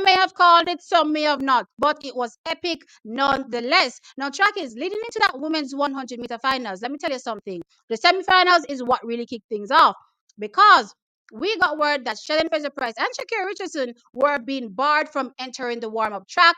may have called it, some may have not, but it was epic nonetheless. Now, track is leading into that women's 100-meter finals. Let me tell you something. The semifinals is what really kicked things off because we got word that Shelly Fraser-Price and Sha'carri Richardson were being barred from entering the warm-up track.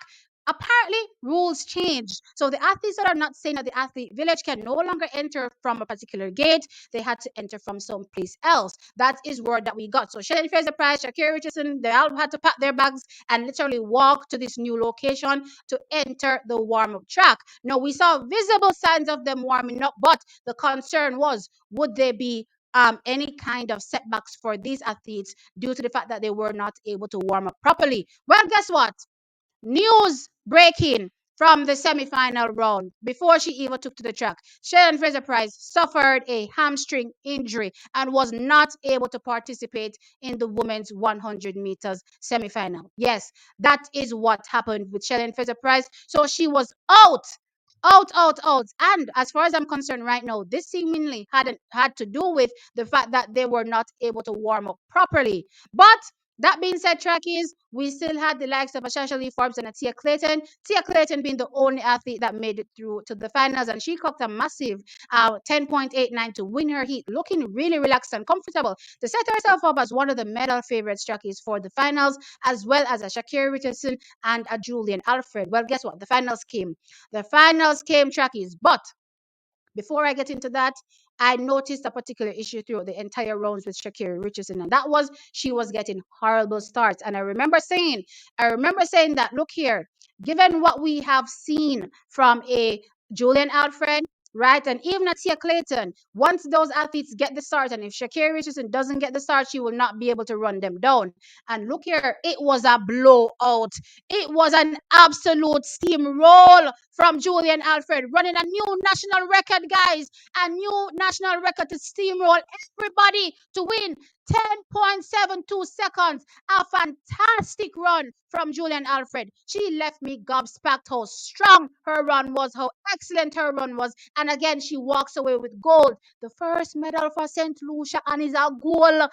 Apparently, rules changed. So the athletes that are not staying at the athlete village can no longer enter from a particular gate. They had to enter from someplace else. That is word that we got. So Shelly Fraser-Price, Sha'carri Richardson, they all had to pack their bags and literally walk to this new location to enter the warm-up track. Now, we saw visible signs of them warming up, but the concern was, would they be any kind of setbacks for these athletes due to the fact that they were not able to warm up properly? Well, guess what? News breaking from the semi-final round before she even took to the track. Shelly Fraser-Price suffered a hamstring injury and was not able to participate in the women's 100 meters semi-final. Yes, that is what happened with Shelly Fraser-Price. So she was out. Out. And as far as I'm concerned right now, this seemingly had to do with the fact that they were not able to warm up properly. But that being said, trackies, we still had the likes of a Shasha Forbes and a Tia Clayton. Tia Clayton being the only athlete that made it through to the finals, and she clocked a massive 10.89 to win her heat, looking really relaxed and comfortable to set herself up as one of the medal favorites, trackies, for the finals, as well as a Sha'carri Richardson and a Julien Alfred. Well, guess what? The finals came. The finals came, trackies, but before I get into that, I noticed a particular issue throughout the entire rounds with Sha'carri Richardson, and that was she was getting horrible starts. And I remember saying that, look here, given what we have seen from a Julian Alfred, right, and even a Tia Clayton, once those athletes get the start, and if Sha'carri Richardson doesn't get the start, she will not be able to run them down. And look here, it was a blowout. It was an absolute steamroll from Julian Alfred, running a new national record, guys. A new national record to steamroll everybody to win 10.72 seconds. A fantastic run from Julian Alfred. She left me gobsmacked how strong her run was, how excellent her run was. And again, she walks away with gold. The first medal for St. Lucia, and is a goal.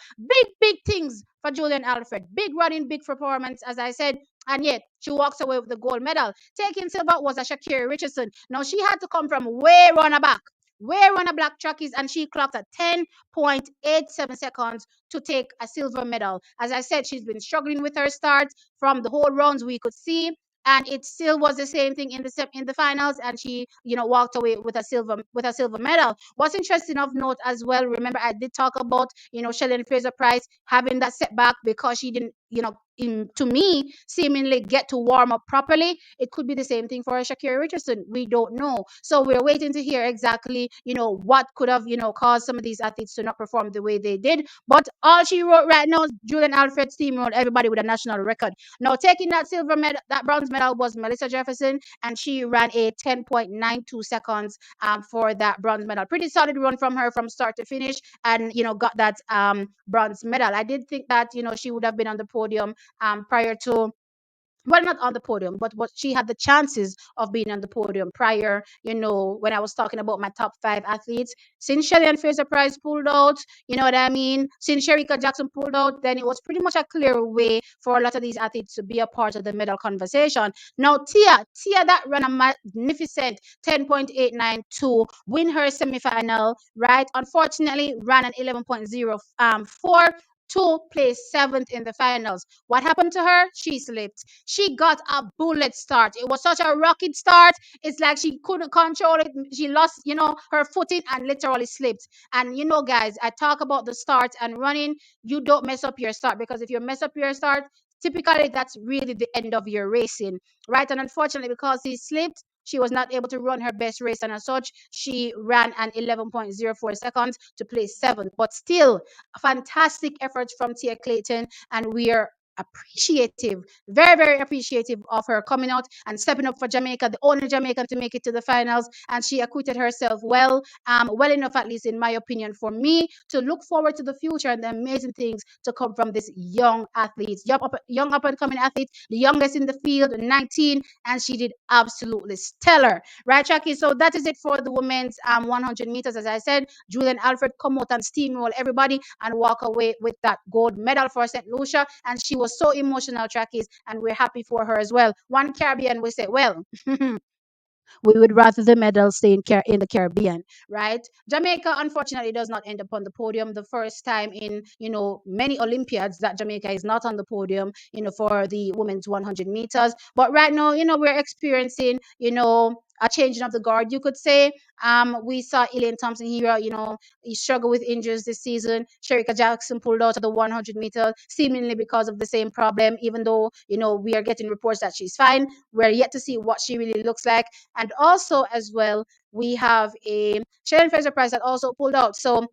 Big things for Julian Alfred. Big running, big performance, as I said. And yet, she walks away with the gold medal. Taking silver was a Sha'carri Richardson. Now, she had to come from way runner back, way runner black trackies, and she clocked at 10.87 seconds to take a silver medal. As I said, she's been struggling with her start from the whole rounds we could see. And it still was the same thing in the finals, and she, walked away with a silver medal. What's interesting of note as well, remember I did talk about, Shelly Fraser-Price having that setback because she didn't, to me, seemingly get to warm up properly. It could be the same thing for Sha'carri Richardson. We don't know. So we're waiting to hear exactly, what could have, caused some of these athletes to not perform the way they did. But all she wrote right now is Julian Alfred steamrolled everybody with a national record. Now, taking that silver medal, that bronze medal was Melissa Jefferson, and she ran a 10.92 seconds for that bronze medal. Pretty solid run from her from start to finish, and got that bronze medal. I did think that she would have been on the podium prior to, well, not on the podium, but what she had the chances of being on the podium prior, when I was talking about my top 5 athletes. Since Shelly and Fraser Price pulled out, you know what I mean? Since Shanieka Jackson pulled out, then it was pretty much a clear way for a lot of these athletes to be a part of the medal conversation. Now, Tia that ran a magnificent 10.89 to win her semifinal, right? Unfortunately, ran an 11.04 to place 7th in the finals. What happened to her? She slipped. She got a bullet start. It was such a rocket start. It's like she couldn't control it. She lost, her footing and literally slipped. And guys, I talk about the start and running. You don't mess up your start, because if you mess up your start, typically that's really the end of your racing, right? And unfortunately, because he slipped, she was not able to run her best race, and as such, she ran an 11.04 seconds to place 7th. But still, fantastic efforts from Tia Clayton, and we are appreciative, very, very appreciative of her coming out and stepping up for Jamaica, the only Jamaican to make it to the finals. And she acquitted herself well, well enough, at least in my opinion, for me to look forward to the future and the amazing things to come from this young athlete, young up and coming athlete, the youngest in the field, 19, and she did absolutely stellar, right, Chucky? So that is it for the women's 100 meters. As I said, Julian Alfred come out and steamroll everybody and walk away with that gold medal for St. Lucia, and she was was so emotional, Trackies, and we're happy for her as well. One Caribbean, we say, well, we would rather the medal stay in the Caribbean, right? Jamaica, unfortunately, does not end up on the podium. The first time in, many Olympiads that Jamaica is not on the podium, for the women's 100 meters. But right now, we're experiencing, a changing of the guard, you could say. We saw Elaine Thompson here, he struggled with injuries this season. Sherika Jackson pulled out of the 100 meters, seemingly because of the same problem, even though, we are getting reports that she's fine. We're yet to see what she really looks like. And also, as well, we have a Shelly Fraser Price that also pulled out. So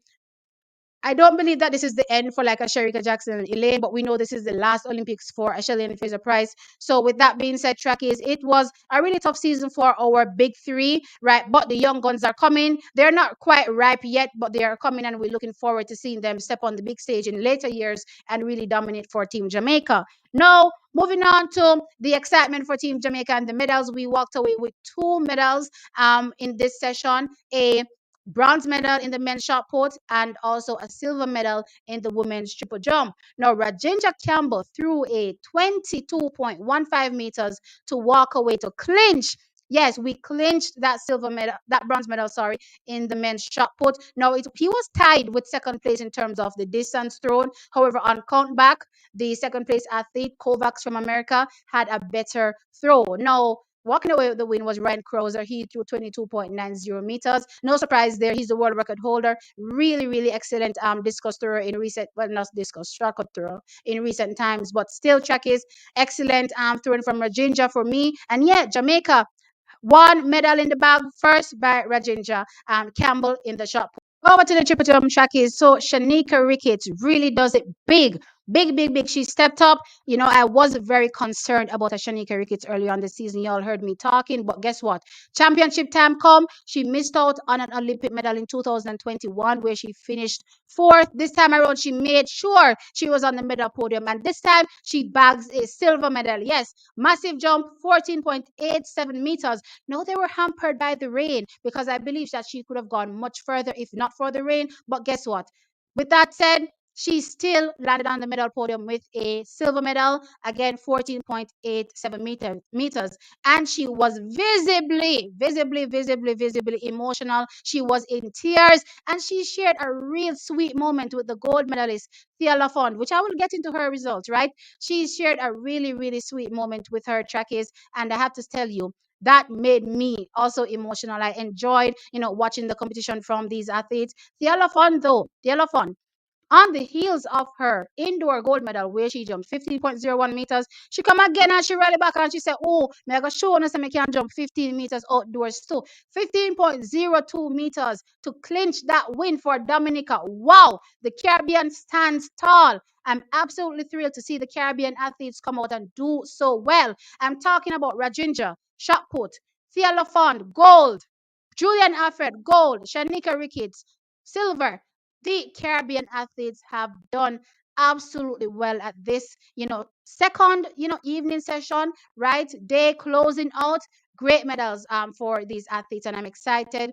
I don't believe that this is the end for like a Sherika Jackson and Elaine, but we know this is the last Olympics for a Shelly and Fraser Price. So with that being said, Trackies, it was a really tough season for our big three, right? But the young guns are coming. They're not quite ripe yet, but they are coming, and we're looking forward to seeing them step on the big stage in later years and really dominate for Team Jamaica. Now, moving on to the excitement for Team Jamaica and the medals, we walked away with two medals in this session. A bronze medal in the men's shot put, and also a silver medal in the women's triple jump. Now, Rajindra Campbell threw a 22.15 meters to walk away to clinch. Yes, we clinched that silver medal, that bronze medal, sorry, in the men's shot put. Now, he was tied with second place in terms of the distance thrown. However, on count back, the second place athlete, Kovacs from America, had a better throw. Now, walking away with the win was Ryan Crozer. He threw 22.90 meters. No surprise there. He's the world record holder. Really, really excellent discus thrower in recent, well, not discus, shot thrower in recent times. But still, track is excellent throwing from Rajindra for me. And yeah, Jamaica, one medal in the bag, first by Rajindra Campbell in the shot put. Over to the triple jump, Shaki. So Shanieka Ricketts really does it big. Big, big, big. She stepped up. I was very concerned about a Shanieka Ricketts early on the season. You all heard me talking, but guess what? Championship time come. She missed out on an Olympic medal in 2021, where she finished fourth. This time around, she made sure she was on the medal podium, and this time she bags a silver medal. Yes, massive jump, 14.87 meters. No, they were hampered by the rain, because I believe that she could have gone much further if not for the rain. But guess what? With that said, she still landed on the medal podium with a silver medal, again 14.87 meters. And she was visibly emotional. She was in tears, and she shared a real sweet moment with the gold medalist, Thea Lafond, which I will get into her results, right? She shared a really, really sweet moment with her trackies. And I have to tell you, that made me also emotional. I enjoyed, watching the competition from these athletes. Thea Lafond, though, Thea Lafond, on the heels of her indoor gold medal, where she jumped 15.01 meters, she come again and she rally back and she said, oh, me I go show you I can jump 15 meters outdoors too. 15.02 meters to clinch that win for Dominica. Wow, the Caribbean stands tall. I'm absolutely thrilled to see the Caribbean athletes come out and do so well. I'm talking about Rajindra, shot put, Thea Lafond, gold, Julien Alfred, gold, Shanieka Ricketts, silver. The Caribbean athletes have done absolutely well at this, second, evening session, right? Day closing out. Great medals for these athletes, and I'm excited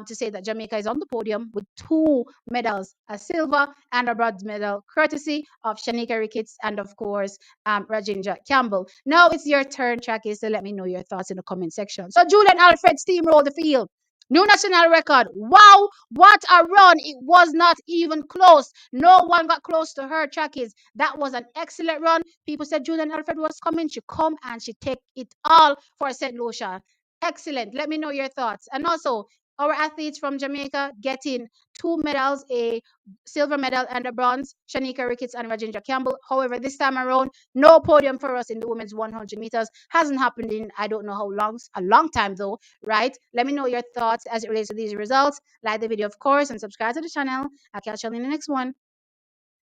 to say that Jamaica is on the podium with two medals, a silver and a bronze medal, courtesy of Shanieka Ricketts and, of course, Rajindra Campbell. Now it's your turn, Trackies, to let me know your thoughts in the comment section. So Julian Alfred steamrolled the field. New national record. Wow, what a run. It was not even close. No one got close to her, trackies. That was an excellent run. People said Julian Alfred was coming. She come and she take it all for St. Lucia. Excellent. Let me know your thoughts. And also, our athletes from Jamaica getting two medals, a silver medal and a bronze, Shanieka Ricketts and Rajindra Campbell. However, this time around, no podium for us in the women's 100 meters. Hasn't happened in I don't know how long, a long time though, right? Let me know your thoughts as it relates to these results. Like the video, of course, and subscribe to the channel. I'll catch you in the next one.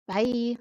Bye.